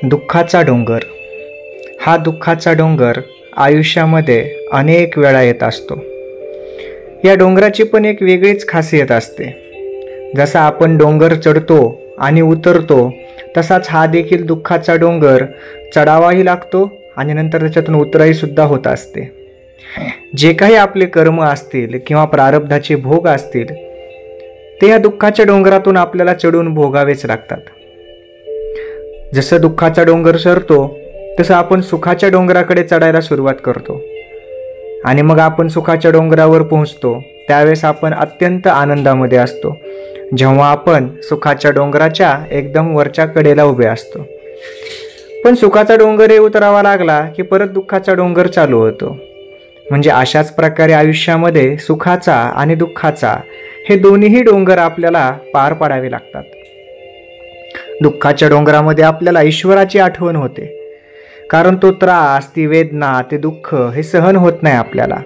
दुःखाचा डोंगर. हा दुःखाचा डोंगर आयुष्यामध्ये अनेक वेळा येत असतो. या डोंगराची पण एक वेगळीच खासियत असते. जसा आपण डोंगर चढतो आणि उतरतो तसाच हा देखील दुःखाचा डोंगर चढावाही लागतो आणि नंतर त्याच्यातून उतराई सुद्धा होत असते. जे काही आपले कर्म असतील किंवा प्रारब्धाचे भोग असतील ते या दुःखाच्या डोंगरातून आपल्याला चढून भोगावेच लागतात. जसं दुःखाचा डोंगर सरतो तसं आपण सुखाच्या डोंगराकडे चढायला सुरुवात करतो आणि मग आपण सुखाच्या डोंगरावर पोहोचतो. त्यावेळेस आपण अत्यंत आनंदामध्ये असतो, जेव्हा आपण सुखाच्या डोंगराच्या एकदम वरच्या कडेला उभे असतो. पण सुखाचा डोंगर उतरावा लागला की परत दुःखाचा डोंगर चालू होतो. म्हणजे अशाच प्रकारे आयुष्यामध्ये सुखाचा आणि दुःखाचा हे दोन्हीही डोंगर आपल्याला पार पाडावे लागतात. दुःखाच्या डोंगरामध्ये आपल्याला ईश्वराची आठवण होते, कारण तो त्रास, ती वेदना, ते दुःख हे सहन होत नाही आपल्याला.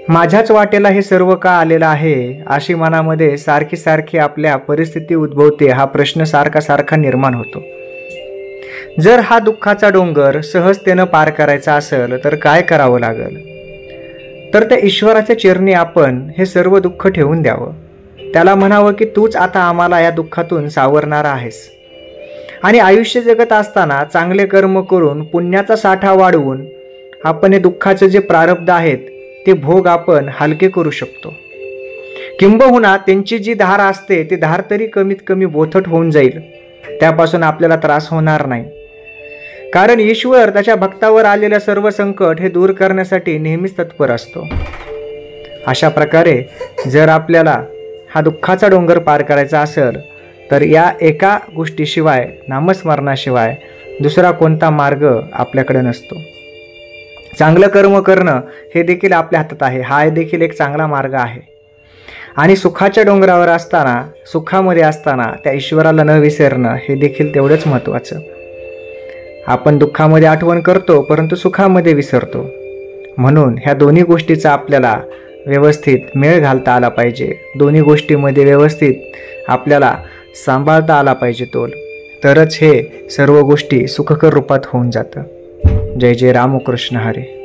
माझ्याच वाटेला हे सर्व का आलेलं आहे अशी मनामध्ये सारखी सारखी आपल्या परिस्थिती उद्भवते. हा प्रश्न सारखा सारखा निर्माण होतो. जर हा दुःखाचा डोंगर सहजतेनं पार करायचा असेल तर काय करावं लागेल? तर त्या ईश्वराच्या चरणी आपण हे सर्व दुःख ठेवून द्यावं. त्याला म्हणावं की तूच आता आम्हाला या दुःखातून सावरणारा आहेस. आणि आयुष्य जगत असताना चांगले कर्म करून पुण्याचा साठा वाढवून आपण हे दुःखाचे जे प्रारब्ध आहेत ते भोग आपण हलके करू शकतो. किंबहुना त्यांची जी धार असते ती धार तरी कमीत कमी बोथट होऊन जाईल. त्यापासून आपल्याला त्रास होणार नाही, कारण ईश्वर त्याच्या भक्तावर आलेल्या सर्व संकट हे दूर करण्यासाठी नेहमीच तत्पर असतो. अशा प्रकारे जर आपल्याला हा दुःखाचा डोंगर पार करायचा असेल तर या एका गोष्टीशिवाय, नामस्मरणाशिवाय दुसरा कोणता मार्ग आपल्याकडे नसतो. चांगलं कर्म करणं हे देखील आपल्या हातात आहे. हा देखील एक चांगला मार्ग आहे. आणि सुखाच्या डोंगरावर असताना, सुखामध्ये असताना त्या ईश्वराला न विसरणं हे देखील तेवढंच महत्त्वाचं. आपण दुःखामध्ये आठवण करतो परंतु सुखामध्ये विसरतो. म्हणून ह्या दोन्ही गोष्टीचा आपल्याला व्यवस्थित मेळ घालता आला पाहिजे. दोन्ही गोष्टीमध्ये व्यवस्थित आपल्याला सांभाळता आला पाहिजे तोल. तरच हे सर्व गोष्टी सुखकर रूपात होऊन जातं. जय जय रामकृष्ण हरी.